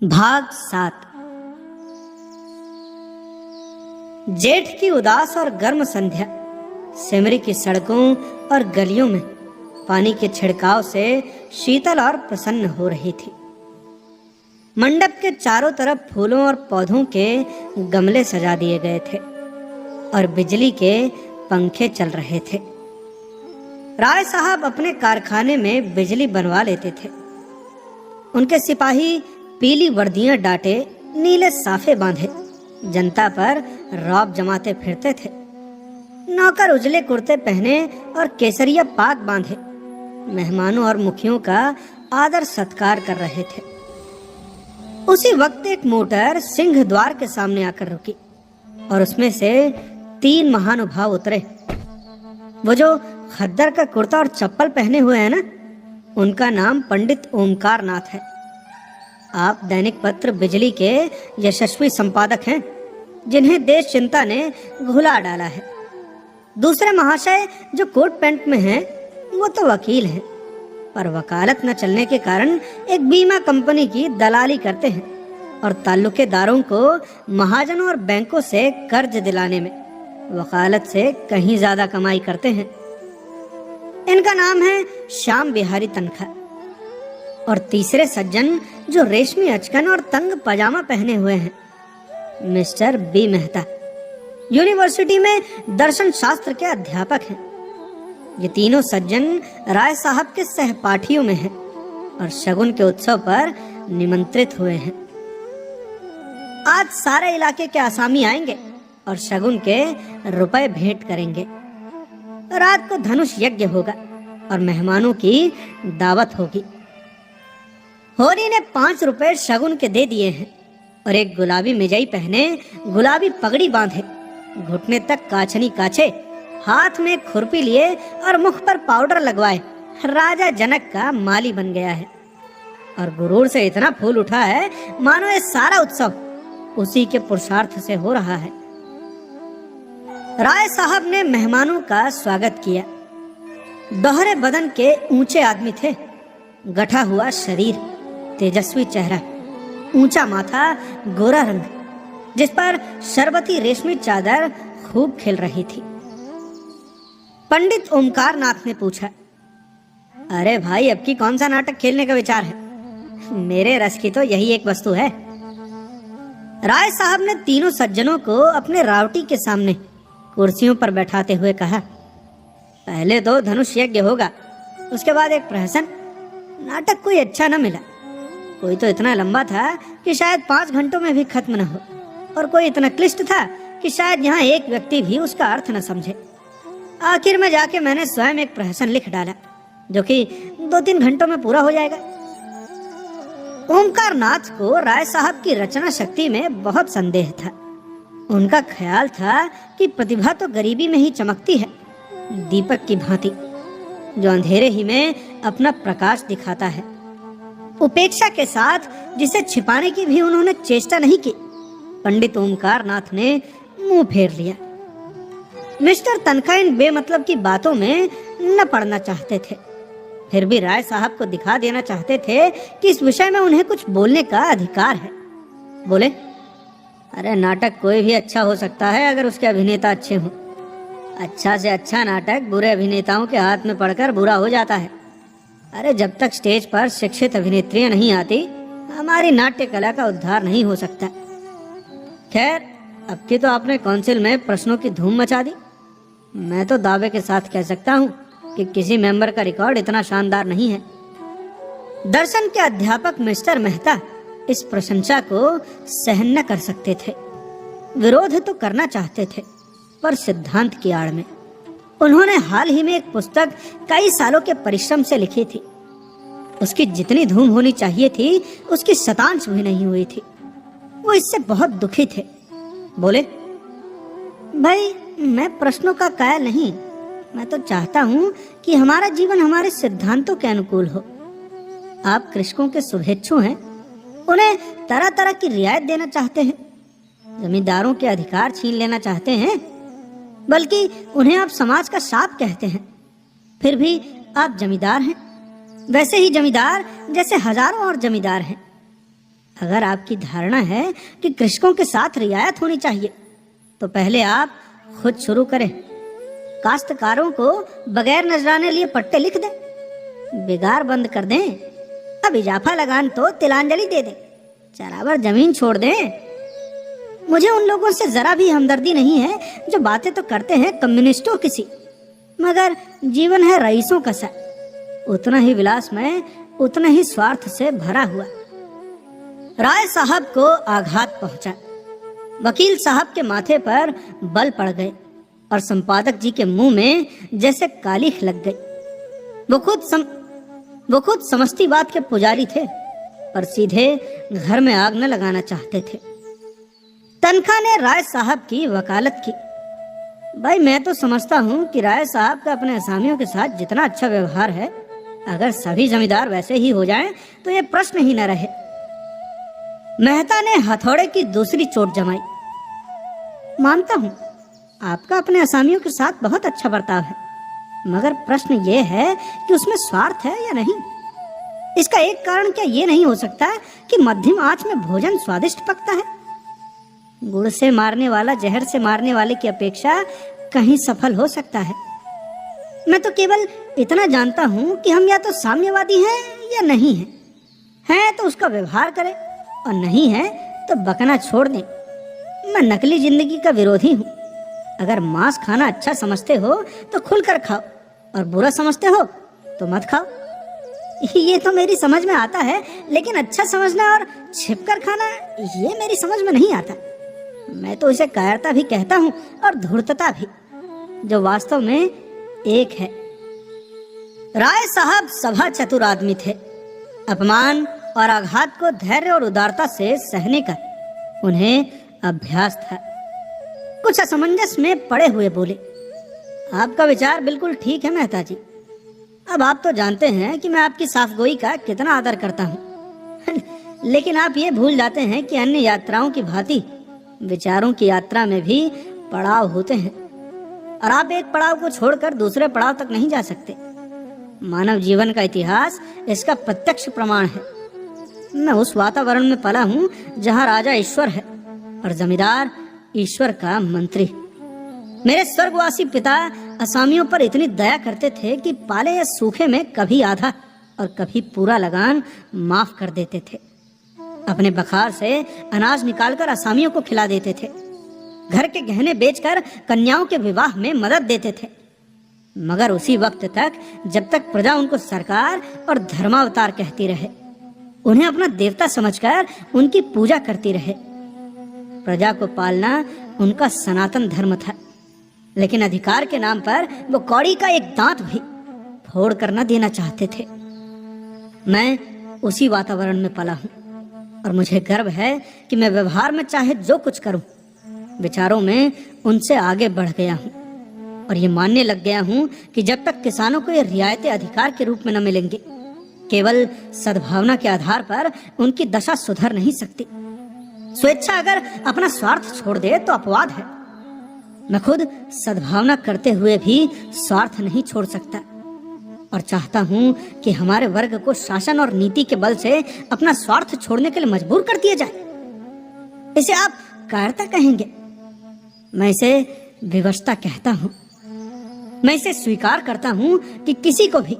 भाग 7। जेठ की उदास और गर्म संध्या सिमरी की सड़कों और गलियों में पानी के छिड़काव से शीतल और प्रसन्न हो रही थी। मंडप के चारों तरफ फूलों और पौधों के गमले सजा दिए गए थे और बिजली के पंखे चल रहे थे। राय साहब अपने कारखाने में बिजली बनवा लेते थे। उनके सिपाही पीली वर्दियां डाटे, नीले साफे बांधे जनता पर रौब जमाते फिरते थे। नौकर उजले कुर्ते पहने और केसरिया पाग बांधे मेहमानों और मुखियों का आदर सत्कार कर रहे थे। उसी वक्त एक मोटर सिंह द्वार के सामने आकर रुकी और उसमें से 3 महानुभाव उतरे। वो जो खद्दर का कुर्ता और चप्पल पहने हुए हैं ना, उनका नाम पंडित ओमकार नाथ है। आप दैनिक पत्र बिजली के यशस्वी संपादक हैं, जिन्हें देश चिंता ने घुला डाला है। दूसरे महाशय जो कोट पैंट में हैं, वो तो वकील हैं, पर वकालत न चलने के कारण एक बीमा कंपनी की दलाली करते हैं और ताल्लुकेदारों को महाजनों और बैंकों से कर्ज दिलाने में वकालत से कहीं ज्यादा कमाई करते हैं। इनका नाम है श्याम बिहारी तनखा। और तीसरे सज्जन जो रेशमी अचकन और तंग पजामा पहने हुए हैं, मिस्टर बी मेहता, यूनिवर्सिटी में दर्शन शास्त्र के अध्यापक हैं। ये तीनों सज्जन राय साहब के सहपाठियों में हैं और शगुन के उत्सव पर निमंत्रित हुए हैं। आज सारे इलाके के आसामी आएंगे और शगुन के रुपए भेंट करेंगे। रात को धनुष यज्ञ होगा और मेहमानों की दावत होगी। होरी ने 5 रुपए शगुन के दे दिए हैं और एक गुलाबी मिजाई पहने, गुलाबी पगड़ी बांधे, घुटने तक काछनी काछे, हाथ में खुरपी लिए और मुख पर पाउडर लगवाए राजा जनक का माली बन गया है। और गुरूर से इतना फूल उठा है मानो ये सारा उत्सव उसी के पुरुषार्थ से हो रहा है। राय साहब ने मेहमानों का स्वागत किया। दोहरे बदन के ऊंचे आदमी थे, गठा हुआ शरीर, तेजस्वी चेहरा, ऊंचा माथा, गोरा रंग, जिस पर शरबती रेशमी चादर खूब खिल रही थी। पंडित ओमकार नाथ ने पूछा, अरे भाई, अब की कौन सा नाटक खेलने का विचार है? मेरे रस की तो यही एक वस्तु है। राय साहब ने तीनों सज्जनों को अपने रावटी के सामने कुर्सियों पर बैठाते हुए कहा, पहले तो धनुष यज्ञ होगा, उसके बाद एक प्रहसन। नाटक कोई अच्छा न मिला। कोई तो इतना लंबा था कि शायद 5 घंटों में भी खत्म न हो, और कोई इतना क्लिष्ट था कि शायद यहाँ एक व्यक्ति भी उसका अर्थ न समझे। आखिर में जाके मैंने स्वयं एक प्रहसन लिख डाला, जो कि 2-3 घंटों में पूरा हो जाएगा। ओमकार नाथ को राय साहब की रचना शक्ति में बहुत संदेह था। उनका ख्याल था कि प्रतिभा तो गरीबी में ही चमकती है, दीपक की भांति, जो अंधेरे ही में अपना प्रकाश दिखाता है। उपेक्षा के साथ जिसे छिपाने की भी उन्होंने चेष्टा नहीं की। पंडित ओमकार नाथ ने मुंह फेर लिया। मिस्टर तनखा इन बेमतलब की बातों में न पड़ना चाहते थे, फिर भी राय साहब को दिखा देना चाहते थे कि इस विषय में उन्हें कुछ बोलने का अधिकार है। बोले, अरे नाटक कोई भी अच्छा हो सकता है अगर उसके अभिनेता अच्छे हों। अच्छा से अच्छा नाटक बुरे अभिनेताओं के हाथ में पड़कर बुरा हो जाता है। अरे जब तक स्टेज पर शिक्षित अभिनेत्रियां नहीं आती, हमारी नाट्य कला का उद्धार नहीं हो सकता। खैर, अब की तो आपने काउंसिल में प्रश्नों की धूम मचा दी। मैं तो दावे के साथ कह सकता हूँ कि किसी मेंबर का रिकॉर्ड इतना शानदार नहीं है। दर्शन के अध्यापक मिस्टर मेहता इस प्रशंसा को सहन न कर सकते थे। विरोध तो करना चाहते थे, पर सिद्धांत की आड़ में। उन्होंने हाल ही में एक पुस्तक कई सालों के परिश्रम से लिखी थी। उसकी जितनी धूम होनी चाहिए थी, उसकी शतांश भी नहीं हुई थी। वो इससे बहुत दुखी थे। बोले, भाई, मैं प्रश्नों का कायल नहीं। मैं तो चाहता हूँ कि हमारा जीवन हमारे सिद्धांतों के अनुकूल हो। आप कृषकों के शुभेच्छु हैं, उन्हें तरह तरह की रियायत देना चाहते हैं, जमींदारों के अधिकार छीन लेना चाहते हैं, बल्कि उन्हें आप समाज का शाप कहते हैं। फिर भी आप जमींदार हैं, वैसे ही जमींदार जैसे हजारों और जमींदार हैं। अगर आपकी धारणा है कि कृषकों के साथ रियायत होनी चाहिए, तो पहले आप खुद शुरू करें। काश्तकारों को बगैर नजराने लिए पट्टे लिख दें, बिगाड़ बंद कर दें, अब इजाफा लगान तो तिलांजलि दे दें, चरावर जमीन छोड़ दें। मुझे उन लोगों से जरा भी हमदर्दी नहीं है जो बातें तो करते हैं कम्युनिस्टों की सी, मगर जीवन है रईसों का सा, उतना ही विलासमय, उतना ही स्वार्थ से भरा हुआ। राय साहब को आघात पहुंचा। वकील साहब के माथे पर बल पड़ गए और संपादक जी के मुंह में जैसे कालिख लग गई। वो खुद समस्ती बात के पुजारी थे, पर सीधे घर में आग न लगाना चाहते थे। तनखा ने राय साहब की वकालत की। भाई, मैं तो समझता हूँ कि राय साहब का अपने असामियों के साथ जितना अच्छा व्यवहार है, अगर सभी जमींदार वैसे ही हो जाएं, तो ये प्रश्न ही न रहे। मेहता ने हथौड़े की दूसरी चोट जमाई। मानता हूँ आपका अपने असामियों के साथ बहुत अच्छा बर्ताव है, मगर प्रश्न ये है कि उसमें स्वार्थ है या नहीं। इसका एक कारण क्या ये नहीं हो सकता कि मध्यम आंच में भोजन स्वादिष्ट पकता है? गुड़ से मारने वाला जहर से मारने वाले की अपेक्षा कहीं सफल हो सकता है। मैं तो केवल इतना जानता हूँ कि हम या तो साम्यवादी हैं या नहीं हैं। हैं तो उसका व्यवहार करें, और नहीं है तो बकना छोड़ दें। मैं नकली जिंदगी का विरोधी हूँ। अगर मांस खाना अच्छा समझते हो तो खुलकर खाओ, और बुरा समझते हो तो मत खाओ। ये तो मेरी समझ में आता है, लेकिन अच्छा समझना और छिपकर खाना ये मेरी समझ में नहीं आता। मैं तो इसे कायरता भी कहता हूँ और धूर्तता भी, जो वास्तव में एक है। राय साहब सभा चतुर आदमी थे। अपमान और आघात को धैर्य और उदारता से सहने का उन्हें अभ्यास था। कुछ असमंजस में पड़े हुए बोले, आपका विचार बिल्कुल ठीक है मेहता जी। अब आप तो जानते हैं कि मैं आपकी साफगोई का कितना आदर करता हूँ लेकिन आप ये भूल जाते हैं कि अन्य यात्राओं की भांति विचारों की यात्रा में भी पड़ाव होते हैं, और आप एक पड़ाव को छोड़कर दूसरे पड़ाव तक नहीं जा सकते। मानव जीवन का इतिहास इसका प्रत्यक्ष प्रमाण है। मैं उस वातावरण में पला हूँ जहाँ राजा ईश्वर है और जमींदार ईश्वर का मंत्री। मेरे स्वर्गवासी पिता असामियों पर इतनी दया करते थे कि पाले या सूखे में कभी आधा और कभी पूरा लगान माफ कर देते थे। अपने बखार से अनाज निकालकर असामियों को खिला देते थे। घर के गहने बेचकर कन्याओं के विवाह में मदद देते थे, मगर उसी वक्त तक जब तक प्रजा उनको सरकार और धर्मावतार कहती रहे, उन्हें अपना देवता समझकर उनकी पूजा करती रहे। प्रजा को पालना उनका सनातन धर्म था, लेकिन अधिकार के नाम पर वो कौड़ी का एक दांत भी फोड़ कर न देना चाहते थे। मैं उसी वातावरण में पला हूँ और मुझे गर्व है कि मैं व्यवहार में चाहे जो कुछ करूं, विचारों में उनसे आगे बढ़ गया हूं और ये मानने लग गया हूं कि जब तक किसानों को ये रियायतें अधिकार के रूप में न मिलेंगे, केवल सद्भावना के आधार पर उनकी दशा सुधर नहीं सकती। स्वेच्छा अगर अपना स्वार्थ छोड़ दे तो अपवाद है। मैं खुद सद्भावना करते हुए भी स्वार्थ नहीं छोड़ सकता और चाहता हूं कि हमारे वर्ग को शासन और नीति के बल से अपना स्वार्थ छोड़ने के लिए मजबूर कर दिया जाए। इसे आप कायरता कहेंगे, मैं इसे विवशता कहता हूं। मैं इसे स्वीकार करता हूं कि किसी को भी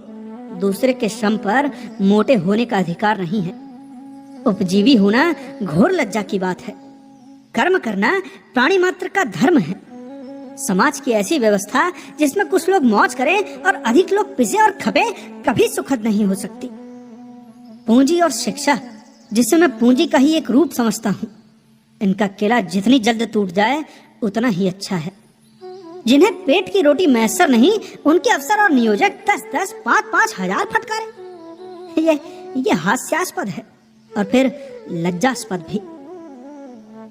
दूसरे के श्रम पर मोटे होने का अधिकार नहीं है। उपजीवी होना घोर लज्जा की बात है। कर्म करना प्राणी मात्र का धर्म है। समाज की ऐसी व्यवस्था जिसमें कुछ लोग मौज करें और अधिक लोग पिसे और खपे कभी सुखद नहीं हो सकती। पूंजी और शिक्षा, जिसे मैं पूंजी का ही एक रूप समझता हूँ, इनका किला जितनी जल्द टूट जाए उतना ही अच्छा है। जिन्हें पेट की रोटी मैसर नहीं, उनके अफसर और नियोजक 10-10, 5-5 हजार फटकारे। ये हास्यास्पद है और फिर लज्जास्पद भी।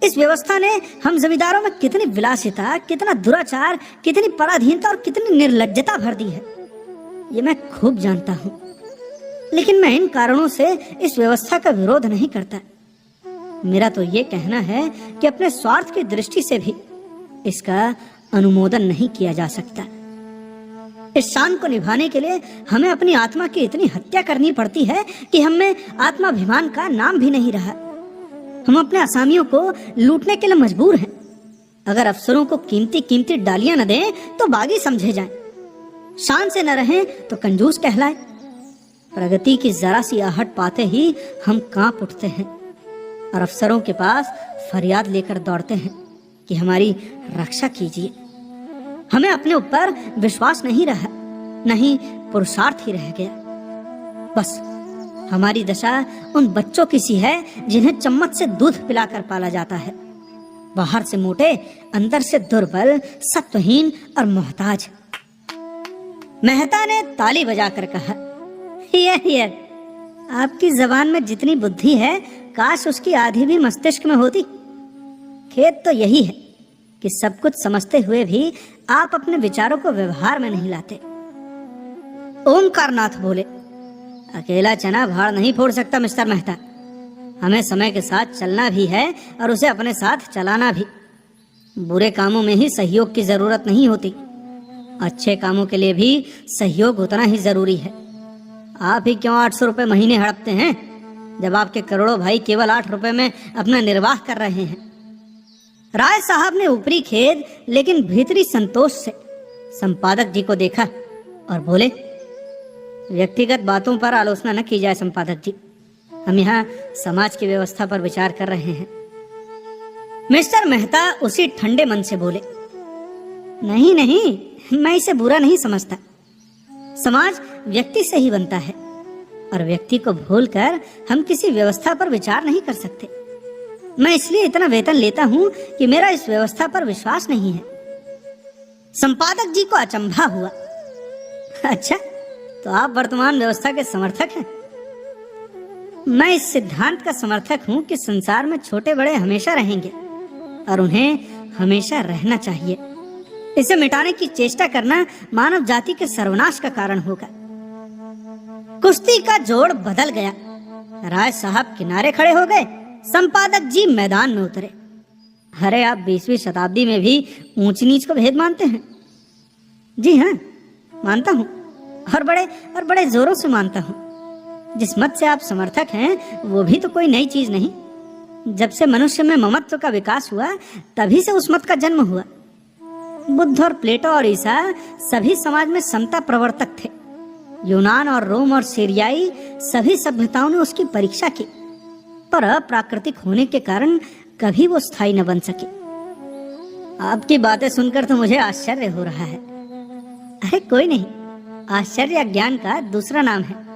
इस व्यवस्था ने हम जमींदारों में कितनी विलासिता, कितना दुराचार, कितनी पराधीनता और कितनी निर्लज्जता भर दी है, ये मैं खूब जानता हूँ। लेकिन मैं इन कारणों से इस व्यवस्था का विरोध नहीं करता। मेरा तो ये कहना है कि अपने स्वार्थ की दृष्टि से भी इसका अनुमोदन नहीं किया जा सकता। इस शान को निभाने के लिए हमें अपनी आत्मा की इतनी हत्या करनी पड़ती है कि हम में आत्माभिमान का नाम भी नहीं रहा। हम अपने असामियों को लूटने के लिए मजबूर हैं। अगर अफसरों को कीमती कीमती डालियां न दें तो बागी समझे जाएं, शान से न रहें तो कंजूस कहलाए। प्रगति की जरा सी आहट पाते ही हम कांप उठते हैं और अफसरों के पास फरियाद लेकर दौड़ते हैं कि हमारी रक्षा कीजिए। हमें अपने ऊपर विश्वास नहीं रहा, नहीं पुरुषार्थ ही रह गया। बस हमारी दशा उन बच्चों की सी है जिन्हें चम्मच से दूध पिलाकर पाला जाता है, बाहर से मोटे, अंदर से दुर्बल, सत्वहीन और मोहताज। मेहता ने ताली बजाकर कहा, हियर, आपकी जबान में जितनी बुद्धि है काश उसकी आधी भी मस्तिष्क में होती। खेद तो यही है कि सब कुछ समझते हुए भी आप अपने विचारों को व्यवहार में नहीं लाते। ओमकारनाथ बोले, अकेला चना भाड़ नहीं फोड़ सकता मिस्टर मेहता। हमें समय के साथ चलना भी है और उसे अपने साथ चलाना भी। बुरे कामों में ही सहयोग की जरूरत नहीं होती, अच्छे कामों के लिए भी सहयोग उतना ही जरूरी है। आप ही क्यों 800 रुपए महीने हड़पते हैं जब आपके करोड़ों भाई केवल 8 रुपए में अपना निर्वाह कर रहे हैं। राय साहब ने ऊपरी खेद लेकिन भीतरी संतोष से संपादक जी को देखा और बोले, व्यक्तिगत बातों पर आलोचना न की जाए संपादक जी, हम यहाँ समाज की व्यवस्था पर विचार कर रहे हैं। मिस्टर मेहता उसी ठंडे मन से बोले, नहीं नहीं, मैं इसे बुरा नहीं समझता। समाज व्यक्ति से ही बनता है और व्यक्ति को भूलकर हम किसी व्यवस्था पर विचार नहीं कर सकते। मैं इसलिए इतना वेतन लेता हूँ कि मेरा इस व्यवस्था पर विश्वास नहीं है। संपादक जी को अचंभा हुआ, अच्छा तो आप वर्तमान व्यवस्था के समर्थक हैं? मैं इस सिद्धांत का समर्थक हूँ कि संसार में छोटे बड़े हमेशा रहेंगे और उन्हें हमेशा रहना चाहिए। इसे मिटाने की चेष्टा करना मानव जाति के सर्वनाश का कारण होगा। कुश्ती का जोड़ बदल गया। राय साहब किनारे खड़े हो गए, संपादक जी मैदान में उतरे। अरे आप 20वीं शताब्दी में भी ऊंच नीच को भेद मानते हैं? जी हाँ, मानता हूँ और बड़े जोरों से मानता हूँ। जिस मत से आप समर्थक हैं वो भी तो कोई नई चीज नहीं। जब से मनुष्य में ममत्व का विकास हुआ तभी से उस मत का जन्म हुआ। बुद्ध और प्लेटो और ईसा सभी समाज में समता प्रवर्तक थे। यूनान और रोम और सीरियाई सभी सभ्यताओं ने उसकी परीक्षा की, पर अप्राकृतिक होने के कारण कभी वो स्थायी न बन सके। आपकी बातें सुनकर तो मुझे आश्चर्य हो रहा है। अरे कोई नहीं, आश्चर्य ज्ञान का दूसरा नाम है।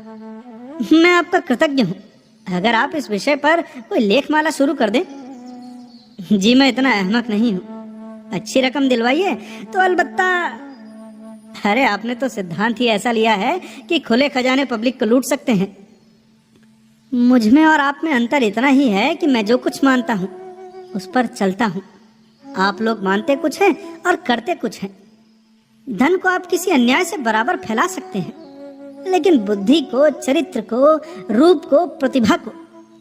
मैं आपका कृतज्ञ हूँ अगर आप इस विषय पर कोई लेखमाला शुरू कर दें। जी मैं इतना अहमक नहीं हूँ, अच्छी रकम दिलवाइए तो अलबत्ता। अरे आपने तो सिद्धांत ही ऐसा लिया है कि खुले खजाने पब्लिक को लूट सकते हैं। मुझ में और आप में अंतर इतना ही है कि मैं जो कुछ मानता हूँ उस पर चलता हूँ। आप लोग मानते कुछ हैं और करते कुछ हैं। धन को आप किसी अन्याय से बराबर फैला सकते हैं, लेकिन बुद्धि को, चरित्र को, रूप को, प्रतिभा को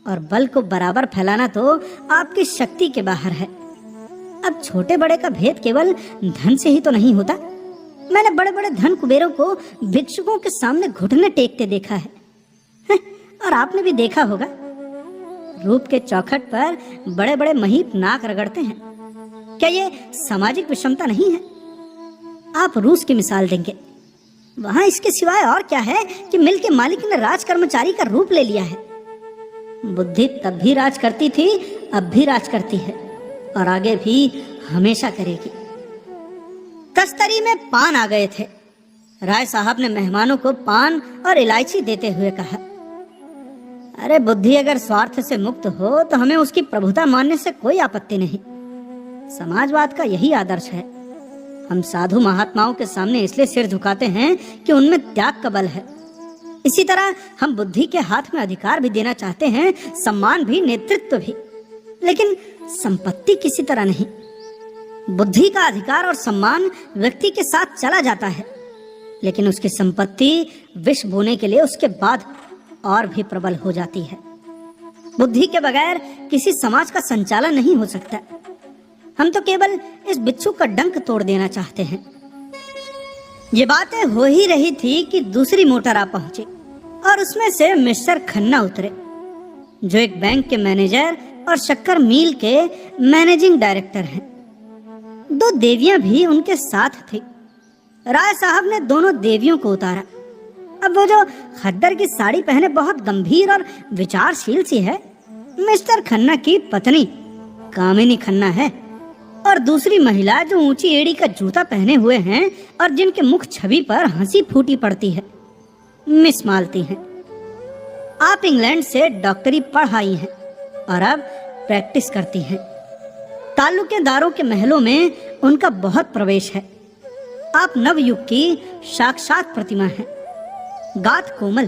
और बल को बराबर फैलाना तो आपकी शक्ति के बाहर है। अब छोटे बड़े का भेद केवल धन से ही तो नहीं होता। मैंने बड़े बड़े धन कुबेरों को भिक्षुकों के सामने घुटने टेकते देखा है और आपने भी देखा होगा। रूप के चौखट पर बड़े बड़े महीप नाक रगड़ते हैं। क्या ये सामाजिक विषमता नहीं है? आप रूस की मिसाल देंगे, वहां इसके सिवाय और क्या है कि मिल के मालिक ने राज कर्मचारी का रूप ले लिया है। बुद्धि तब भी राज करती थी, अब भी राज करती है और आगे भी हमेशा करेगी। तस्तरी में पान आ गए थे। राय साहब ने मेहमानों को पान और इलायची देते हुए कहा, अरे बुद्धि अगर स्वार्थ से मुक्त हो तो हमें उसकी प्रभुता मानने से कोई आपत्ति नहीं। समाजवाद का यही आदर्श है। हम साधु महात्माओं के सामने इसलिए सिर झुकाते हैं कि उनमें त्याग का बल है। इसी तरह हम बुद्धि के हाथ में अधिकार भी देना चाहते हैं, सम्मान भी, नेतृत्व भी, लेकिन संपत्ति किसी तरह नहीं। बुद्धि का अधिकार और सम्मान व्यक्ति के साथ चला जाता है, लेकिन उसकी संपत्ति विष बोने के लिए उसके बाद और भी प्रबल हो जाती है। बुद्धि के बगैर किसी समाज का संचालन नहीं हो सकता। हम तो केवल इस बिच्छू का डंक तोड़ देना चाहते हैं। ये बातें हो ही रही थी कि दूसरी मोटर आ पहुंची और उसमें से मिस्टर खन्ना उतरे, जो एक बैंक के मैनेजर और शक्कर मिल के मैनेजिंग डायरेक्टर हैं। 2 देवियां भी उनके साथ थी। राय साहब ने दोनों देवियों को उतारा। अब वो जो खद्दर की साड़ी पहने बहुत गंभीर और विचारशील सी है, मिस्टर खन्ना की पत्नी कामिनी खन्ना है। और दूसरी महिला जो ऊंची एड़ी का जूता पहने हुए हैं और जिनके मुख छवि पर हंसी फूटी पड़ती है, मिस मालती हैं। आप इंग्लैंड से डॉक्टरी पढ़ आई हैं और अब प्रैक्टिस करती हैं। ताल्लुकेदारों के महलों में उनका बहुत प्रवेश है। आप नवयुग की साक्षात प्रतिमा हैं। गात कोमल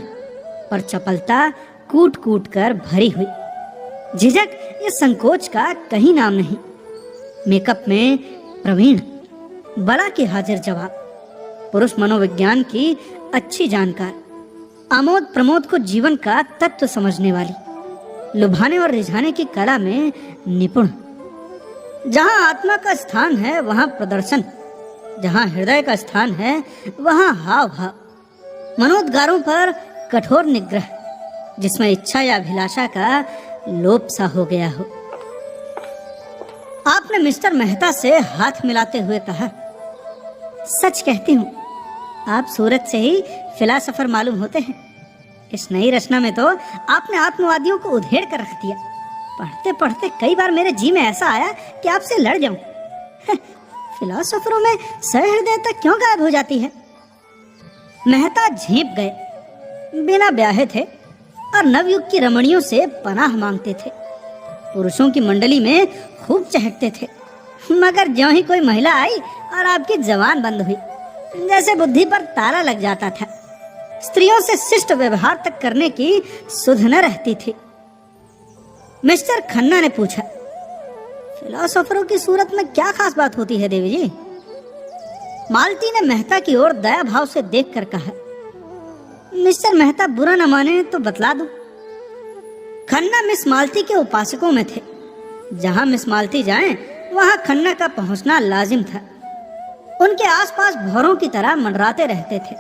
और चपलता कूट कूट कर भरी हुई। झिझक या संकोच का कहीं नाम नहीं। मेकअप में प्रवीण, बला की हाजिर जवाब, पुरुष मनोविज्ञान की अच्छी जानकार, आमोद प्रमोद को जीवन का तत्व समझने वाली, लुभाने और रिझाने की कला में निपुण। जहां आत्मा का स्थान है वहां प्रदर्शन, जहां हृदय का स्थान है वहां हाव भाव, मनोद्गारों पर कठोर निग्रह, जिसमें इच्छा या अभिलाषा का लोप सा हो गया हो। आपने मिस्टर मेहता से हाथ मिलाते हुए कहा, सच कहती हूँ, आप सूरत से ही फिलासफर मालूम होते हैं। इस नई रचना में तो आपने आत्मवादियों को उधेड़ कर रख दिया। पढ़ते पढ़ते कई बार मेरे जी में ऐसा आया कि आपसे लड़ जाऊं। फिलासफरों में सहृदयता क्यों गायब हो जाती है? मेहता झेप गए। बिना ब्याहे थे और नवयुग की रमणियों से पनाह मांगते थे। पुरुषों की मंडली में खूब चहकते थे, मगर ज्यों ही कोई महिला आई और आपकी जबान बंद हुई, जैसे बुद्धि पर ताला लग जाता था। स्त्रियों से शिष्ट व्यवहार तक करने की सुध न रहती थी। मिस्टर खन्ना ने पूछा, फिलोसोफरों की सूरत में क्या खास बात होती है देवी जी? मालती ने मेहता की ओर दया भाव से देखकर कहा, मिस्टर मेहता बुरा न माने तो बतला दूं। खन्ना मिस मालती के उपासकों में थे। जहां मिस मालती जाएं, वहां खन्ना का पहुंचना लाजिम था। उनके आसपास भौरों की तरह मंडराते रहते थे।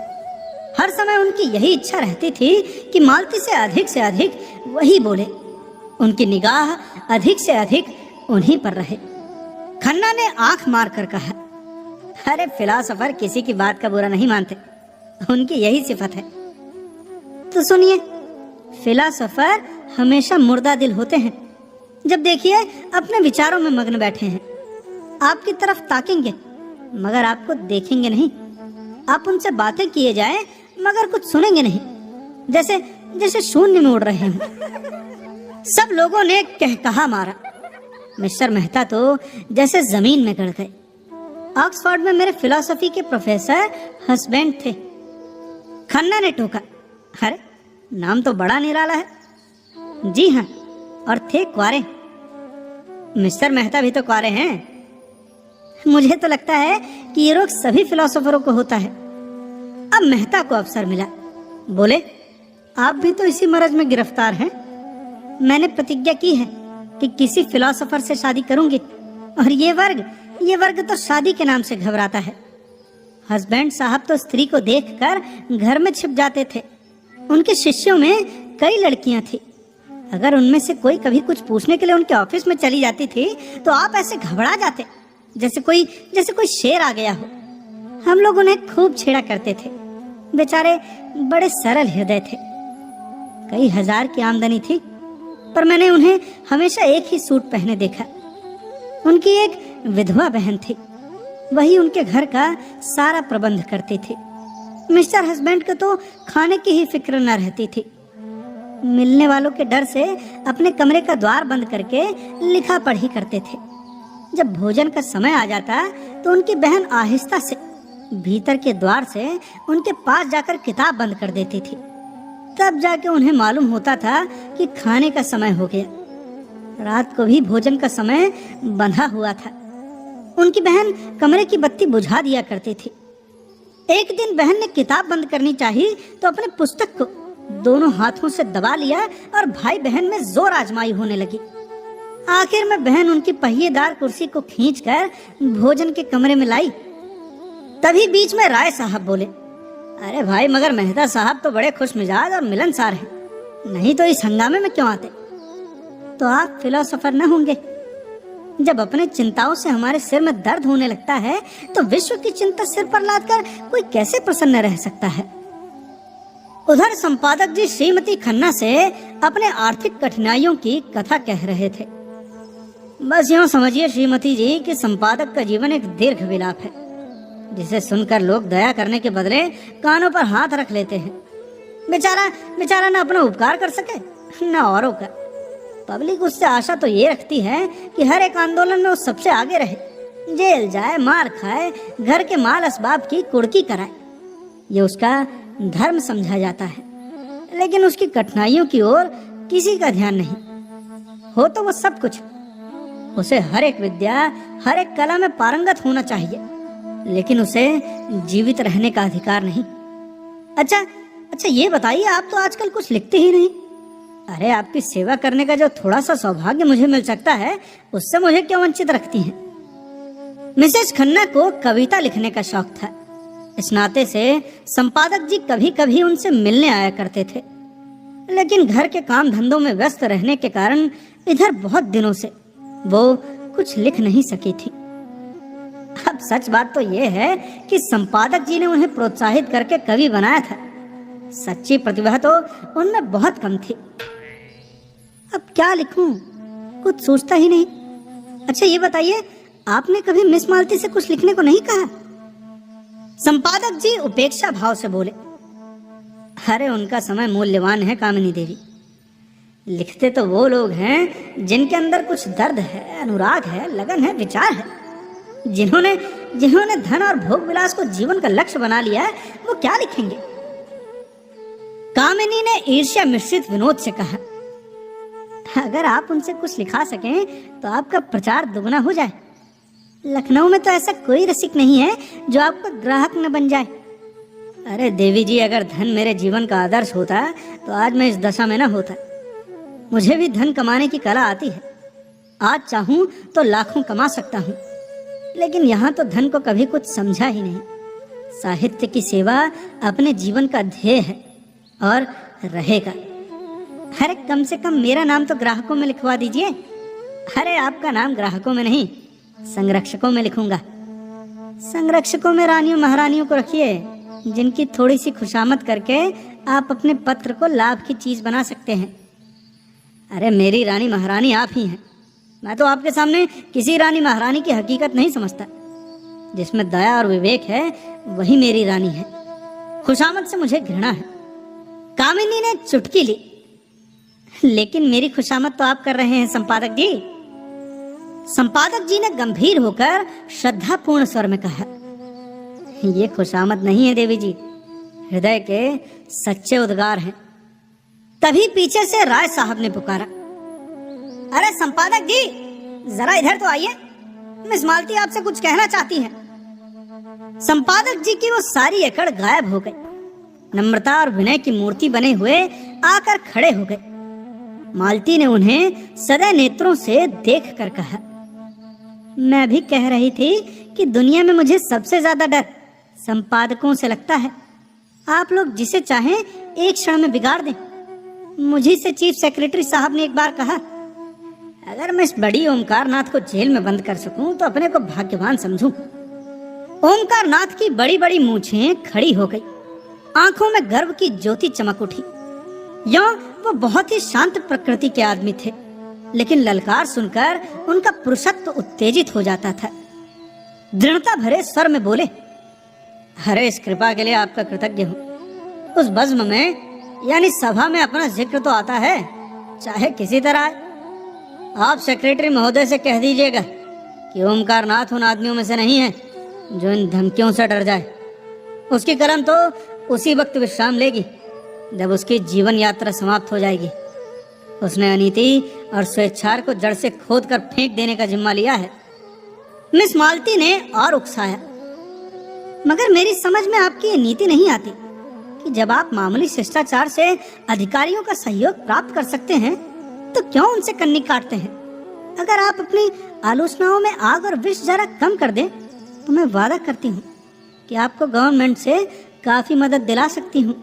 हर समय उनकी यही इच्छा रहती थी कि मालती से अधिक वही बोले, उनकी निगाह अधिक से अधिक उन्हीं पर रहे। खन्ना ने आंख मारकर कहा, अरे फिलासफर किसी की बात का बुरा नहीं मानते, उनकी यही सिफत है। तो सुनिए, फिलासफर हमेशा मुर्दा दिल होते हैं। जब देखिए अपने विचारों में मग्न बैठे हैं, आपकी तरफ ताकेंगे मगर आपको देखेंगे नहीं। आप उनसे बातें किए जाएं मगर कुछ सुनेंगे नहीं, जैसे जैसे शून्य में उड़ रहे हैं। सब लोगों ने कहा मारा। मिस्टर मेहता तो जैसे जमीन में गड़ गए। ऑक्सफोर्ड में मेरे फिलॉसफी के प्रोफेसर हस्बैंड थे। खन्ना ने टोका, अरे नाम तो बड़ा निराला है। जी हाँ, और थे कुंवारे। मिस्टर मेहता भी तो कुंवारे हैं। मुझे तो लगता है कि ये रोग सभी फिलोसोफरों को होता है। अब मेहता को अवसर मिला। बोले, आप भी तो इसी मरज में गिरफ्तार हैं। मैंने प्रतिज्ञा की है कि किसी फिलोसोफर से शादी करूंगी, और ये वर्ग तो शादी के नाम से घबराता है। हस्बैंड साहब तो स्त्री को देखकर घर में छिप जाते थे। उनके शिष्यों में कई लड़कियां थी। अगर उनमें से कोई कभी कुछ पूछने के लिए उनके ऑफिस में चली जाती थी तो आप ऐसे घबरा जाते जैसे कोई शेर आ गया हो। हम लोग उन्हें खूब छेड़ा करते थे। बेचारे बड़े सरल हृदय थे। कई हजार की आमदनी थी, पर मैंने उन्हें हमेशा एक ही सूट पहने देखा। उनकी एक विधवा बहन थी, वही उनके घर का सारा प्रबंध करती थी। मिस्टर हस्बैंड को तो खाने की ही फिक्र न रहती थी। मिलने वालों के डर से अपने कमरे का द्वार बंद करके लिखा पढ़ी करते थे। जब भोजन का समय आ जाता तो उनकी बहन आहिस्ता से भीतर के द्वार से उनके पास जाकर किताब बंद कर देती थी। तब जाके उन्हें मालूम होता था कि खाने का समय हो गया। रात को भी भोजन का समय बंधा हुआ था। उनकी बहन कमरे की बत्ती बुझा दिया करती थी। एक दिन बहन ने किताब बंद करनी चाहिए तो अपने पुस्तक को दोनों हाथों से दबा लिया और भाई बहन में जोर आजमाई होने लगी। आखिर में बहन उनकी पहिएदार कुर्सी को खींचकर भोजन के कमरे में लाई। तभी बीच में राय साहब बोले, अरे भाई, मगर मेहता साहब तो बड़े खुश मिजाज और मिलनसार हैं, नहीं तो इस हंगामे में क्यों आते? तो आप फिलोसोफर न होंगे। जब अपने चिंताओं से हमारे सिर में दर्द होने लगता है तो विश्व की चिंता सिर पर लादकर कोई कैसे प्रसन्न रह सकता है। उधर संपादक जी श्रीमती खन्ना से अपने आर्थिक कठिनाइयों की कथा कह रहे थे। बस यूं समझिए श्रीमती जी कि संपादक का जीवन एक दीर्घ विलाप है, जिसे सुनकर लोग दया करने के बदले कानों पर हाथ रख लेते हैं। बेचारा न अपना उपकार कर सके न औरों का। पब्लिक उससे आशा तो ये रखती है कि हर एक आंदोलन में वो सबसे आगे रहे, जेल जाए, मार खाए, घर के माल असबाब की कुड़की कराए। ये उसका धर्म समझा जाता है, लेकिन उसकी कठिनाइयों की ओर किसी का ध्यान नहीं। हो तो वो सब कुछ, उसे हर एक विद्या, हर एक कला में पारंगत होना चाहिए, लेकिन उसे जीवित रहने का अधिकार नहीं। अच्छा ये बताइए, आप तो आजकल कुछ लिखते ही नहीं। अरे आपकी सेवा करने का जो थोड़ा सा सौभाग्य मुझे मिल सकता है, उससे मुझे क्यों वंचित रखती हैं? मिसेस खन्ना को कविता लिखने का शौक था। इस नाते से संपादक जी कभी कभी उनसे मिलने आया करते थे, लेकिन घर के काम धंधों में व्यस्त रहने के कारण इधर बहुत दिनों से वो कुछ लिख नहीं सकी थी। अब सच बात तो ये है कि संपादक जी ने उन्हें प्रोत्साहित करके कवि बनाया था। सच्ची प्रतिभा तो उनमें बहुत कम थी। अब क्या लिखूं, कुछ सोचता ही नहीं। अच्छा ये बताइए, आपने कभी मिस मालती से कुछ लिखने को नहीं कहा? संपादक जी उपेक्षा भाव से बोले, अरे उनका समय मूल्यवान है कामिनी देवी। लिखते तो वो लोग हैं जिनके अंदर कुछ दर्द है, अनुराग है, लगन है, विचार है। जिन्होंने धन और भोग विलास को जीवन का लक्ष्य बना लिया है, वो क्या लिखेंगे? कामिनी ने ईर्ष्या मिश्रित विनोद से कहा, अगर आप उनसे कुछ लिखा सकें तो आपका प्रचार दुगना हो जाए। लखनऊ में तो ऐसा कोई रसिक नहीं है जो आपका ग्राहक न बन जाए। अरे देवी जी, अगर धन मेरे जीवन का आदर्श होता तो आज मैं इस दशा में न होता। मुझे भी धन कमाने की कला आती है। आज चाहूं तो लाखों कमा सकता हूँ, लेकिन यहाँ तो धन को कभी कुछ समझा ही नहीं। साहित्य की सेवा अपने जीवन का ध्येय है और रहेगा। अरे कम से कम मेरा नाम तो ग्राहकों में लिखवा दीजिए। अरे आपका नाम ग्राहकों में नहीं, संरक्षकों में लिखूंगा। संरक्षकों में रानियों महारानियों को रखिए, जिनकी थोड़ी सी खुशामद करके आप अपने पत्र को लाभ की चीज बना सकते हैं। अरे मेरी रानी महारानी आप ही हैं। मैं तो आपके सामने किसी रानी महारानी की हकीकत नहीं समझता। जिसमें दया और विवेक है वही मेरी रानी है। खुशामद से मुझे घृणा है। कामिनी ने चुटकी ली, लेकिन मेरी खुशामद तो आप कर रहे हैं संपादक जी। संपादक जी ने गंभीर होकर श्रद्धापूर्ण स्वर में कहा, ये खुशामद नहीं है देवी जी, हृदय के सच्चे उद्गार हैं। तभी पीछे से राय साहब ने पुकारा, अरे संपादक जी जरा इधर तो आइए, मिस मालती आपसे कुछ कहना चाहती हैं। संपादक जी की वो सारी एकड़ गायब हो गई। नम्रता और विनय की मूर्ति बने हुए आकर खड़े हो गए। मालती ने उन्हें सदै नेत्रों से देख कर कहा, मैं भी कह रही थी कि दुनिया में मुझे सबसे ज्यादा डर संपादकों से लगता है। आप लोग जिसे चाहें एक क्षण में बिगाड़ दें। मुझी से चीफ सेक्रेटरी साहब ने एक बार कहा, अगर मैं इस बड़ी ओमकार नाथ को जेल में बंद कर सकूं तो अपने को भाग्यवान समझूं। ओमकार नाथ की बड़ी बड़ी मूछें खड़ी हो गई, आंखों में गर्व की ज्योति चमक उठी। यों वो बहुत ही शांत प्रकृति के आदमी थे, लेकिन ललकार सुनकर उनका पुरुषत्व उत्तेजित हो जाता था। दृढ़ता भरे स्वर में बोले, अरे इस कृपा के लिए आपका कृतज्ञ हूँ। उस बज्म में यानी सभा में अपना जिक्र तो आता है, चाहे किसी तरह। आप सेक्रेटरी महोदय से कह दीजिएगा कि ओमकार नाथ उन आदमियों में से नहीं है जो इन धमकियों से डर जाए। उसकी कलम तो उसी वक्त विश्राम लेगी जब उसकी जीवन यात्रा समाप्त हो जाएगी। उसने अनीति और स्वेच्छार को जड़ से खोद कर फेंक देने का जिम्मा लिया है। मिस मालती ने और उकसाया, मगर मेरी समझ में आपकी ये नीति नहीं आती कि जब आप मामूली शिष्टाचार से अधिकारियों का सहयोग प्राप्त कर सकते हैं तो क्यों उनसे कन्नी काटते हैं। अगर आप अपनी आलोचनाओं में आग और विष जरा कम कर दें तो मैं वादा करती हूँ कि आपको गवर्नमेंट से काफी मदद दिला सकती हूँ।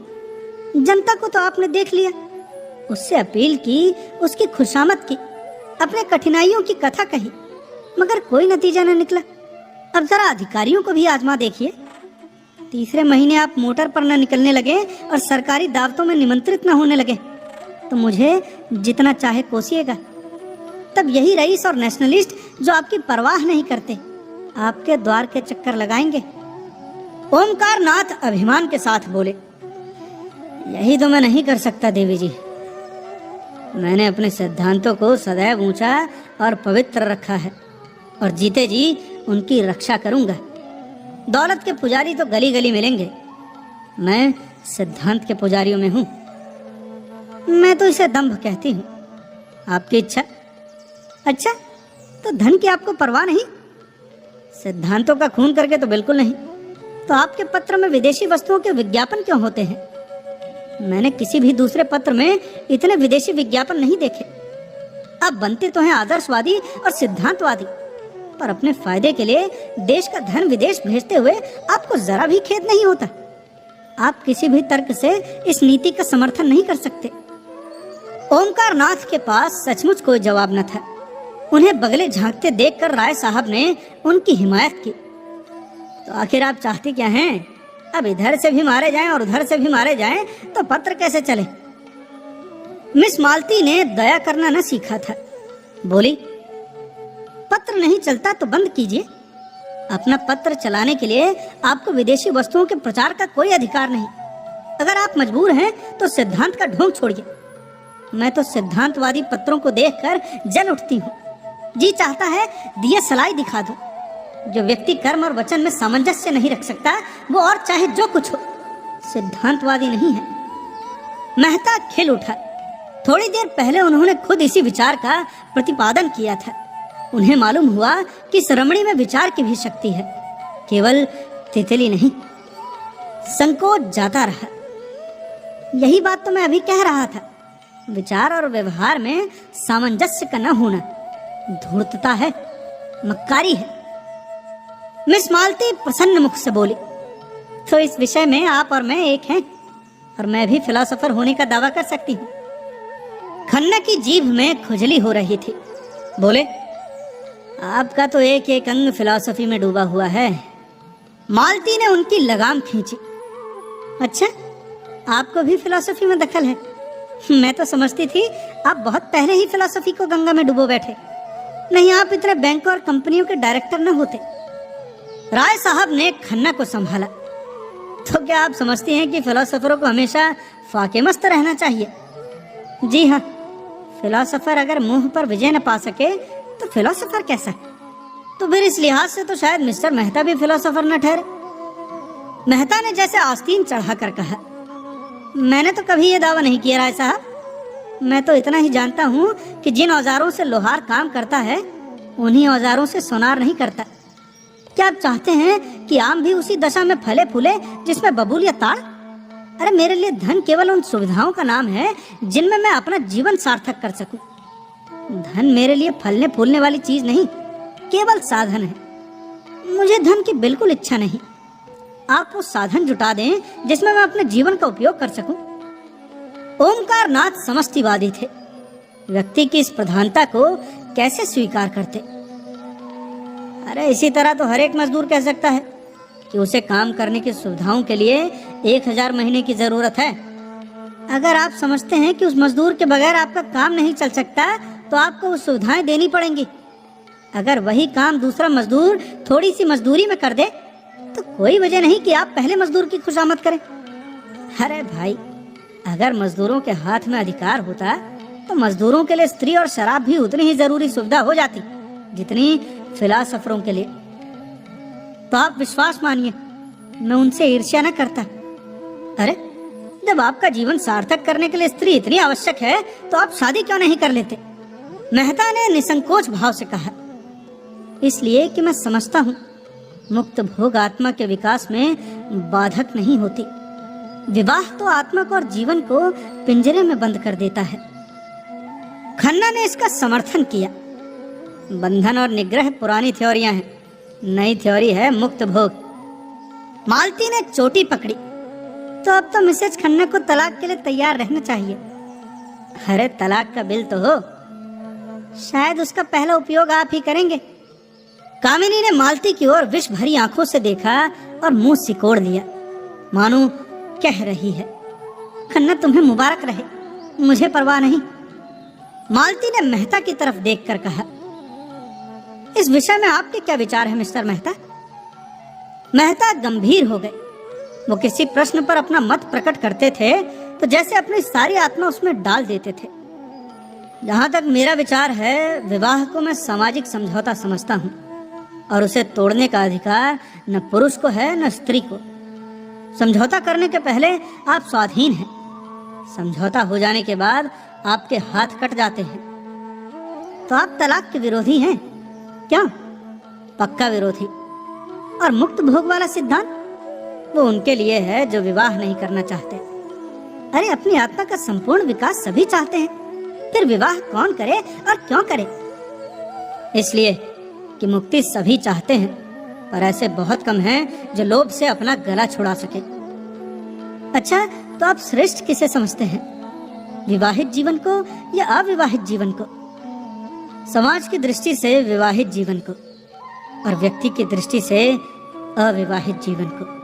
जनता को तो आपने देख लिया, उससे अपील की, उसकी खुशामद की, अपने कठिनाइयों की कथा कही, मगर कोई नतीजा न निकला। अब जरा अधिकारियों को भी आजमा देखिए। तीसरे महीने आप मोटर पर न निकलने लगे और सरकारी दावतों में निमंत्रित न होने लगे तो मुझे जितना चाहे कोसिएगा। तब यही रईस और नेशनलिस्ट जो आपकी परवाह नहीं करते आपके द्वार के चक्कर लगाएंगे। ओमकार नाथ अभिमान के साथ बोले, यही तो मैं नहीं कर सकता देवी जी। मैंने अपने सिद्धांतों को सदैव ऊंचा और पवित्र रखा है और जीते जी उनकी रक्षा करूंगा। दौलत के पुजारी तो गली गली मिलेंगे, मैं सिद्धांत के पुजारियों में हूं। मैं तो इसे दंभ कहती हूँ। आपकी इच्छा? अच्छा, तो धन की आपको परवाह नहीं? सिद्धांतों का खून करके तो बिल्कुल नहीं। तो आपके पत्र में विदेशी वस्तुओं के विज्ञापन क्यों होते हैं? मैंने किसी भी दूसरे पत्र में इतने विदेशी विज्ञापन नहीं देखे। आप बनते तो हैं आदर्शवादी और सिद्धांतवादी, पर अपने फायदे के लिए देश का धन विदेश भेजते हुए आपको जरा भी खेद नहीं होता। आप किसी भी तर्क से इस नीति का समर्थन नहीं कर सकते। ओमकार नाथ के पास सचमुच कोई जवाब न था। उन्हें बगले झांकते देखकर राय साहब ने उनकी हिमायत की। तो आखिर आप चाहते क्या हैं? अब इधर से भी मारे जाएं और उधर से भी मारे जाएं तो पत्र कैसे चले? मिस मालती ने दया करना न सीखा था। बोली, पत्र नहीं चलता तो बंद कीजिए। अपना पत्र चलाने के लिए आपको विदेशी वस्तुओं के प्रचार का कोई अधिकार नहीं। अगर आप मजबूर हैं तो सिद्धांत का ढोंग छोड़िए। मैं तो सिद्धांतवादी पत्रों को देखकर जल उठती हूँ। जी चाहता है दिए सलाई दिखा दूं। जो व्यक्ति कर्म और वचन में सामंजस्य नहीं रख सकता वो और चाहे जो कुछ हो सिद्धांतवादी नहीं है। मेहता खिल उठा। थोड़ी देर पहले उन्होंने खुद इसी विचार का प्रतिपादन किया था। उन्हें मालूम हुआ कि इस रमणी में विचार की भी शक्ति है, केवल तितली नहीं। संकोच जाता रहा। यही बात तो मैं अभी कह रहा था। विचार और व्यवहार में सामंजस्य का न होना धूर्तता है, मक्कारी है। मिस मालती प्रसन्न मुख से बोली, तो इस विषय में आप और मैं एक हैं और मैं भी फिलोसोफर होने का दावा कर सकती हूँ। खन्ना की जीभ में खुजली हो रही थी। बोले, आपका तो एक एक अंग फिलॉसफी में डूबा हुआ है। मालती ने उनकी लगाम खींची। अच्छा, आपको भी फिलॉसफी में दखल है? मैं तो समझती थी आप बहुत पहले ही फिलॉसफी को गंगा में डुबो बैठे। नहीं, आप इतने बैंकों और कंपनियों के डायरेक्टर न होते। राय साहब ने खन्ना को संभाला। तो क्या आप समझती हैं कि फिलोसोफरों को हमेशा फाके मस्त रहना चाहिए? जी हाँ, फिलोसोफर अगर मुंह पर विजय न पा सके तो फिलोसोफर कैसा है? तो फिर इस लिहाज से तो शायद मिस्टर मेहता भी फिलोसोफर न ठहरे। मेहता ने जैसे आस्तीन चढ़ाकर कहा, मैंने तो कभी ये दावा नहीं किया राय साहब। मैं तो इतना ही जानता हूँ कि जिन औजारों से लोहार काम करता है उन्हीं औजारों से सोनार नहीं करता। क्या आप चाहते हैं कि आम भी उसी दशा में फले फूले जिसमें बबूल या ताड़? अरे मेरे लिए धन केवल उन सुविधाओं का नाम है जिनमें मैं अपना जीवन सार्थक कर सकूं। धन मेरे लिए फलने फूलने वाली चीज नहीं, केवल साधन है। मुझे धन की बिल्कुल इच्छा नहीं। आप वो साधन जुटा दें जिसमें मैं अपने जीवन का उपयोग कर सकूं। ओमकार नाथ समष्टिवादी थे। व्यक्ति की इस प्रधानता को कैसे स्वीकार करते? अरे इसी तरह तो हर एक मजदूर कह सकता है कि उसे काम करने की सुविधाओं के लिए 1000 महीने की जरूरत है। अगर आप समझते हैं कि उस मजदूर के बगैर आपका काम नहीं चल सकता तो आपको वो सुविधाएं देनी पड़ेंगी। अगर वही काम दूसरा मजदूर थोड़ी सी मजदूरी में कर दे तो कोई वजह नहीं कि आप पहले मजदूर की खुशामद करें। अरे भाई, अगर मजदूरों के हाथ में अधिकार होता तो मजदूरों के लिए स्त्री और शराब भी उतनी ही जरूरी सुविधा हो जाती जितनी फिलोसोफरों के लिए। तो आप विश्वास मानिए, मैं उनसे ईर्ष्या न करता। अरे जब आपका जीवन सार्थक करने के लिए स्त्री इतनी आवश्यक है तो आप शादी क्यों नहीं कर लेते? मेहता ने निसंकोच भाव से कहा। इसलिए कि मैं समझता हूँ मुक्त भोग आत्मा के विकास में बाधक नहीं होती। विवाह तो आत्मा को और जीवन को पिंजरे में बंद कर देता है। खन्ना ने इसका समर्थन किया। बंधन और निग्रह पुरानी थ्योरियां हैं, नई थ्योरी है मुक्त भोग। मालती ने चोटी पकड़ी। तो अब तो मिसेज खन्ना को तलाक के लिए तैयार रहना चाहिए। अरे तलाक का बिल तो हो। शायद उसका पहला उपयोग आप ही करेंगे। कामिनी ने मालती की ओर विष भरी आंखों से देखा और मुंह सिकोड़ लिया, मानो कह रही है, खन्ना तुम्हें मुबारक रहे, मुझे परवाह नहीं। मालती ने मेहता की तरफ देखकर कहा, इस विषय में आपके क्या विचार है मिस्टर मेहता? मेहता गंभीर हो गए। वो किसी प्रश्न पर अपना मत प्रकट करते थे तो जैसे अपनी सारी आत्मा उसमें डाल देते थे। जहां तक मेरा विचार है, विवाह को मैं सामाजिक समझौता समझता हूँ और उसे तोड़ने का अधिकार न पुरुष को है न स्त्री को। समझौता करने के पहले आप स्वाधीन हैं, समझौता हो जाने के बाद आपके हाथ कट जाते हैं। तो आप तलाक के विरोधी हैं क्या? पक्का विरोधी। और मुक्त भोग वाला सिद्धांत, वो उनके लिए है जो विवाह नहीं करना चाहते। अरे अपनी आत्मा का संपूर्ण विकास सभी चाहते हैं, फिर विवाह कौन करे और क्यों करे? इसलिए कि मुक्ति सभी चाहते हैं, पर ऐसे बहुत कम हैं जो लोभ से अपना गला छुड़ा सके। अच्छा, तो आप श्रेष्ठ किसे समझते हैं, विवाहित जीवन को या अविवाहित जीवन को? समाज की दृष्टि से विवाहित जीवन को और व्यक्ति की दृष्टि से अविवाहित जीवन को।